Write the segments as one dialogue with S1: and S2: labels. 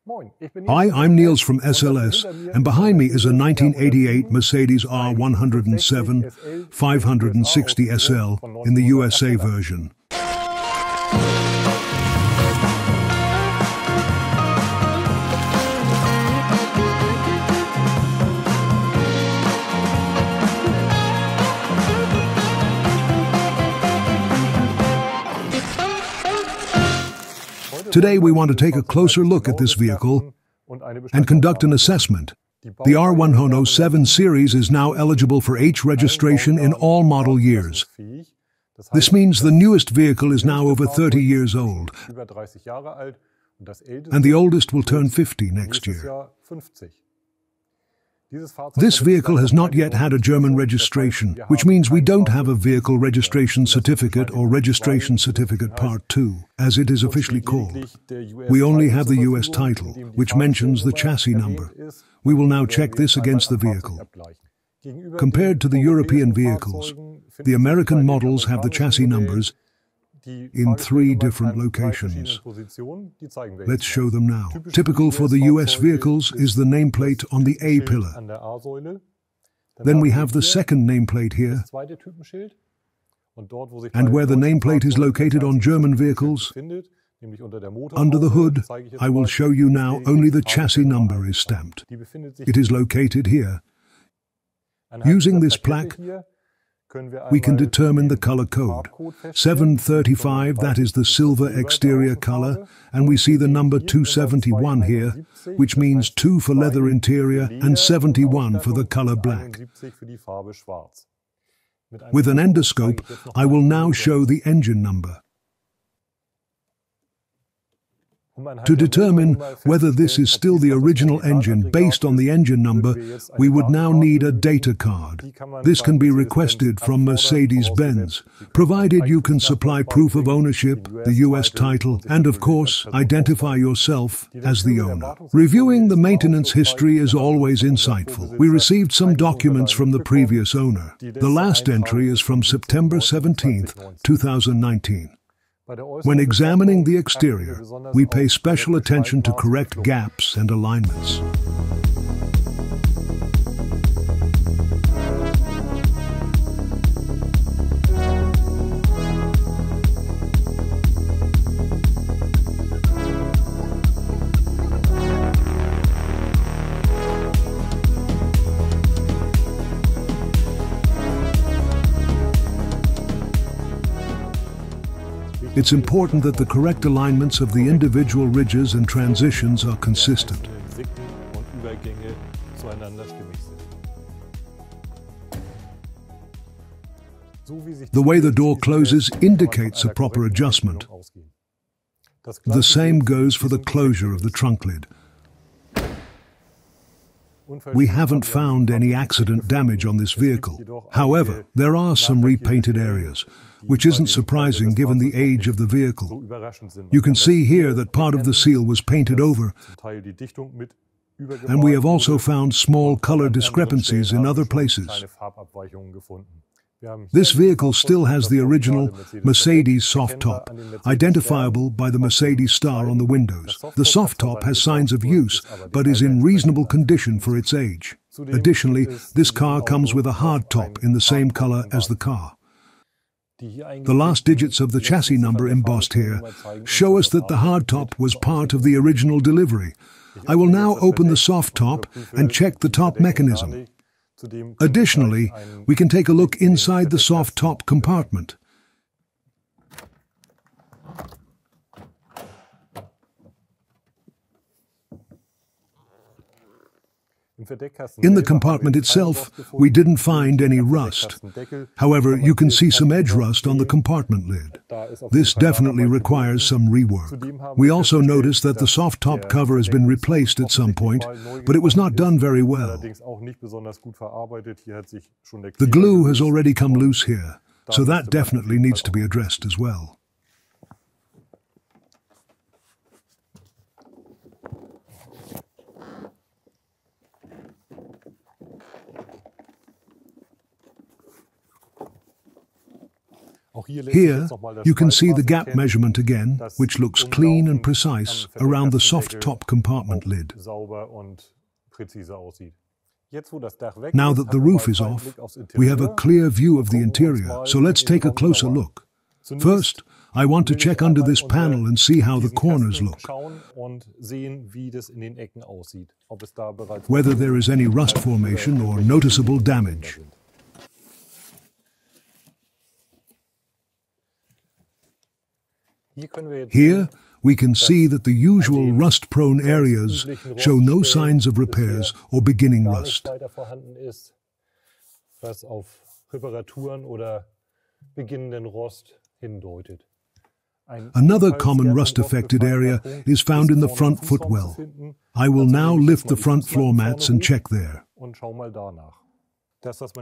S1: Hi, I'm Niels from SLS, and behind me is a 1988 Mercedes R107 560 SL in the USA version. Today we want to take a closer look at this vehicle and conduct an assessment. The R107 series is now eligible for H registration in all model years. This means the newest vehicle is now over 30 years old, and the oldest will turn 50 next year. This vehicle has not yet had a German registration, which means we don't have a Vehicle Registration Certificate or Registration Certificate Part 2, as it is officially called. We only have the US title, which mentions the chassis number. We will now check this against the vehicle. Compared to the European vehicles, the American models have the chassis numbers in 3 different locations. Let's show them now. Typical for the US vehicles is the nameplate on the A pillar. Then we have the second nameplate here, and where the nameplate is located on German vehicles, under the hood, I will show you now only the chassis number is stamped. It is located here. Using this plaque, we can determine the color code. 735, that is the silver exterior color, and we see the number 271 here, which means 2 for leather interior and 71 for the color black. With an endoscope, I will now show the engine number. To determine whether this is still the original engine based on the engine number, we would now need a data card. This can be requested from Mecedes-Benz, provided you can supply proof of ownership, the US title, and of course, identify yourself as the owner. Reviewing the maintenance history is always insightful. We received some documents from the previous owner. The last entry is from September 17, 2019. When examining the exterior, we pay special attention to correct gaps and alignments. It's important that the correct alignments of the individual ridges and transitions are consistent. The way the door closes indicates a proper adjustment. The same goes for the closure of the trunk lid. We haven't found any accident damage on this vehicle. However, there are some repainted areas, which isn't surprising given the age of the vehicle. You can see here that part of the seal was painted over, and we have also found small color discrepancies in other places. This vehicle still has the original Mercedes soft top, identifiable by the Mercedes star on the windows. The soft top has signs of use, but is in reasonable condition for its age. Additionally, this car comes with a hard top in the same color as the car. The last digits of the chassis number embossed here show us that the hardtop was part of the original delivery. I will now open the soft top and check the top mechanism. Additionally, we can take a look inside the soft top compartment. In the compartment itself, we didn't find any rust. However, you can see some edge rust on the compartment lid. This definitely requires some rework. We also noticed that the soft top cover has been replaced at some point, but it was not done very well. The glue has already come loose here, so that definitely needs to be addressed as well. Here, you can see the gap measurement again, which looks clean and precise around the soft top compartment lid. Now that the roof is off, we have a clear view of the interior, so let's take a closer look. First, I want to check under this panel and see how the corners look. Whether there is any rust formation or noticeable damage. Here, we can see that the usual rust-prone areas show no signs of repairs or beginning rust. Another common rust-affected area is found in the front footwell. I will now lift the front floor mats and check there.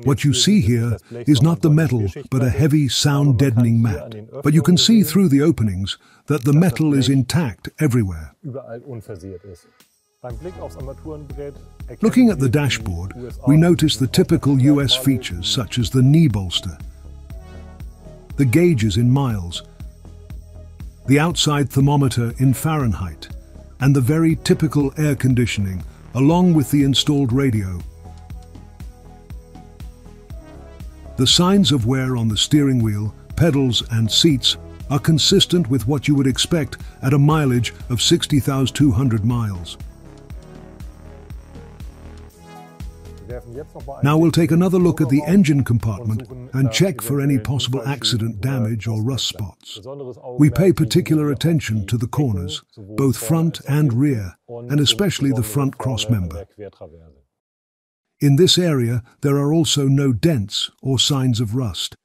S1: What you see here is not the metal, but a heavy, sound-deadening mat. But you can see through the openings that the metal is intact everywhere. Looking at the dashboard, we notice the typical US features such as the knee bolster, the gauges in miles, the outside thermometer in Fahrenheit, and the very typical air conditioning, along with the installed radio. The signs of wear on the steering wheel, pedals, and seats are consistent with what you would expect at a mileage of 60,200 miles. Now we'll take another look at the engine compartment and check for any possible accident damage or rust spots. We pay particular attention to the corners, both front and rear, and especially the front crossmember. In this area, there are also no dents or signs of rust.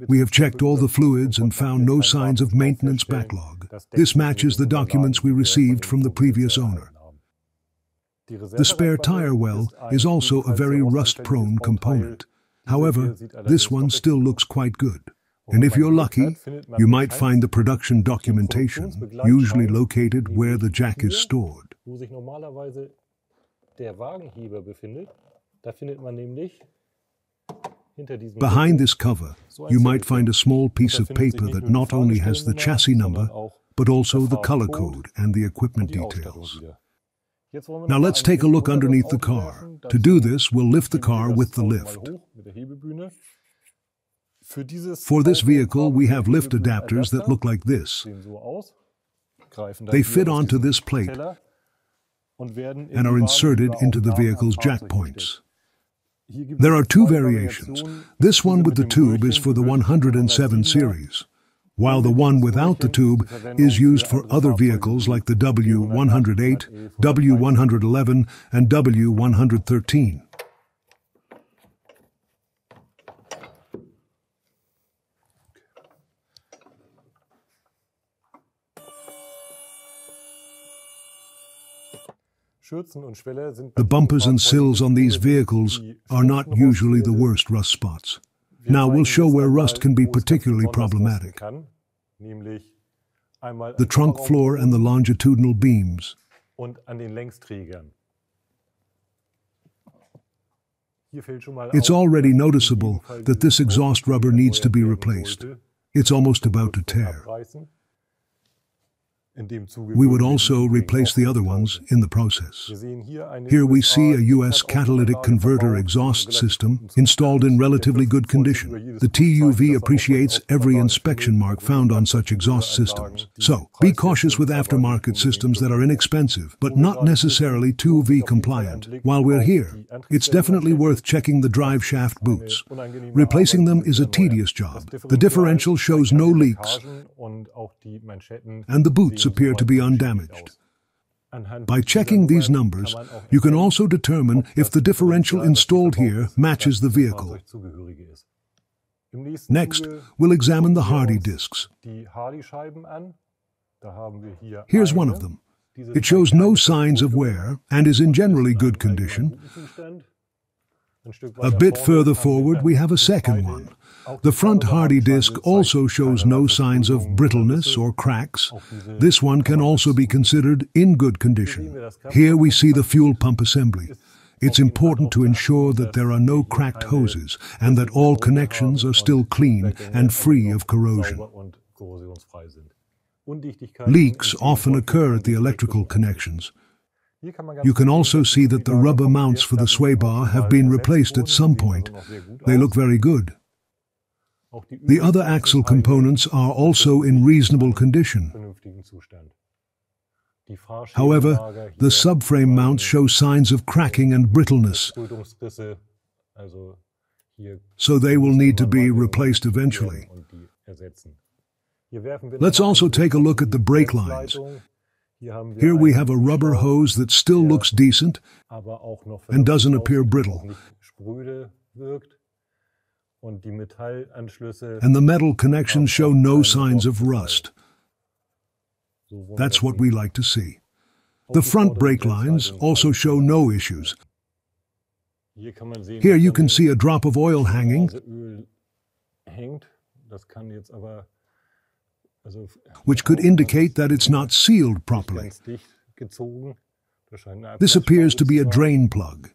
S1: We have checked all the fluids and found no signs of maintenance backlog. This matches the documents we received from the previous owner. The spare tire well is also a very rust-prone component. However, this one still looks quite good. And if you're lucky, you might find the production documentation, usually located where the jack is stored. Behind this cover, you might find a small piece of paper that not only has the chassis number, but also the color code and the equipment details. Now let's take a look underneath the car. To do this, we'll lift the car with the lift. For this vehicle, we have lift adapters that look like this. They fit onto this plate and are inserted into the vehicle's jack points. There are two variations. This one with the tube is for the 107 series, while the one without the tube is used for other vehicles like the W108, W111, and W113. The bumpers and sills on these vehicles are not usually the worst rust spots. Now we'll show where rust can be particularly problematic. The trunk floor and the longitudinal beams. It's already noticeable that this exhaust rubber needs to be replaced. It's almost about to tear. We would also replace the other ones in the process. Here we see a US catalytic converter exhaust system installed in relatively good condition. The TÜV appreciates every inspection mark found on such exhaust systems. So, be cautious with aftermarket systems that are inexpensive, but not necessarily TÜV compliant. While we're here, it's definitely worth checking the drive shaft boots. Replacing them is a tedious job. The differential shows no leaks, and the boots appear to be undamaged. By checking these numbers, you can also determine if the differential installed here matches the vehicle. Next, we'll examine the Hardy discs. Here's one of them. It shows no signs of wear and is in generally good condition. A bit further forward, we have a second one. The front Hardy disc also shows no signs of brittleness or cracks. This one can also be considered in good condition. Here we see the fuel pump assembly. It's important to ensure that there are no cracked hoses and that all connections are still clean and free of corrosion. Leaks often occur at the electrical connections. You can also see that the rubber mounts for the sway bar have been replaced at some point. They look very good. The other axle components are also in reasonable condition. However, the subframe mounts show signs of cracking and brittleness, so they will need to be replaced eventually. Let's also take a look at the brake lines. Here we have a rubber hose that still looks decent and doesn't appear brittle. And the metal connections show no signs of rust. That's what we like to see. The front brake lines also show no issues. Here you can see a drop of oil hanging, which could indicate that it's not sealed properly. This appears to be a drain plug.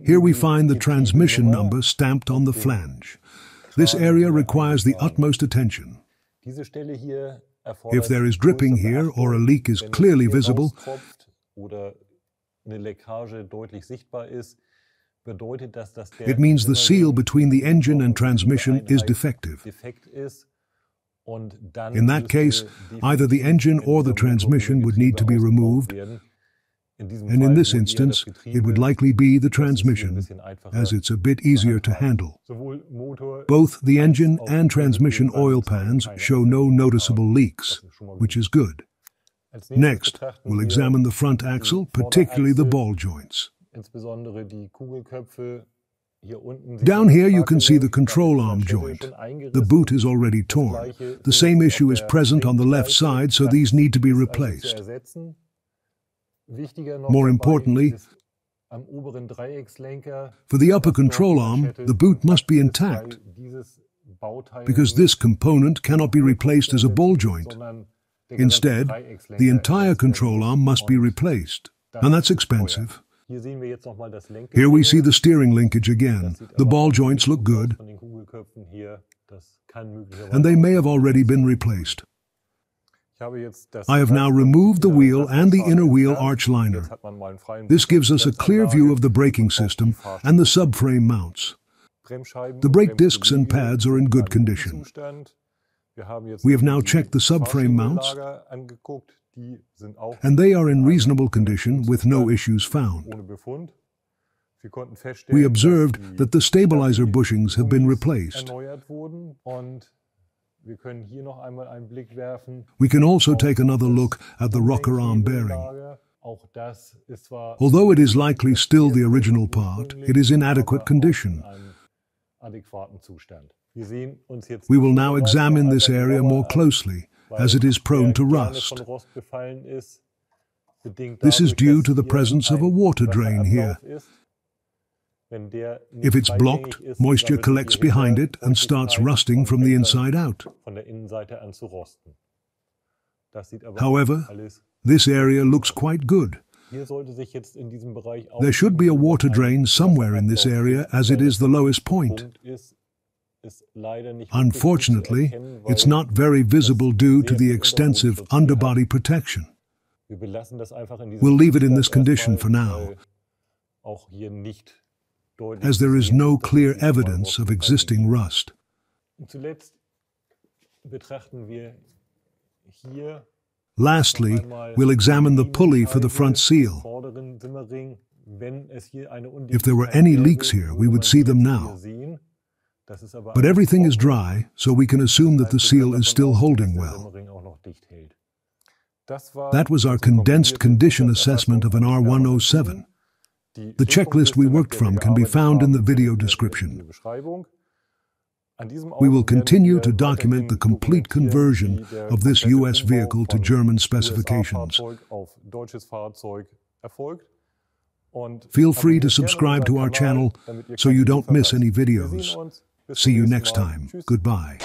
S1: Here we find the transmission number stamped on the flange. This area requires the utmost attention. If there is dripping here or a leak is clearly visible, it means the seal between the engine and transmission is defective. In that case, either the engine or the transmission would need to be removed, and in this instance, it would likely be the transmission, as it's a bit easier to handle. Both the engine and transmission oil pans show no noticeable leaks, which is good. Next, we'll examine the front axle, particularly the ball joints. Down here you can see the control arm joint. The boot is already torn. The same issue is present on the left side, so these need to be replaced. More importantly, for the upper control arm, the boot must be intact, because this component cannot be replaced as a ball joint. Instead, the entire control arm must be replaced, and that's expensive. Here we see the steering linkage again. The ball joints look good, and they may have already been replaced. I have now removed the wheel and the inner wheel arch liner. This gives us a clear view of the braking system and the subframe mounts. The brake discs and pads are in good condition. We have now checked the subframe mounts, and they are in reasonable condition with no issues found. We observed that the stabilizer bushings have been replaced. We can also take another look at the rocker arm bearing. Although it is likely still the original part, it is in adequate condition. We will now examine this area more closely, as it is prone to rust. This is due to the presence of a water drain here. If it's blocked, moisture collects behind it and starts rusting from the inside out. However, this area looks quite good. There should be a water drain somewhere in this area, as it is the lowest point. Unfortunately, it's not very visible due to the extensive underbody protection. We'll leave it in this condition for now, as there is no clear evidence of existing rust. Lastly, we'll examine the pulley for the front seal. If there were any leaks here, we would see them now. But everything is dry, so we can assume that the seal is still holding well. That was our condensed condition assessment of an R107. The checklist we worked from can be found in the video description. We will continue to document the complete conversion of this US vehicle to German specifications. Feel free to subscribe to our channel so you don't miss any videos. See you next time. Goodbye.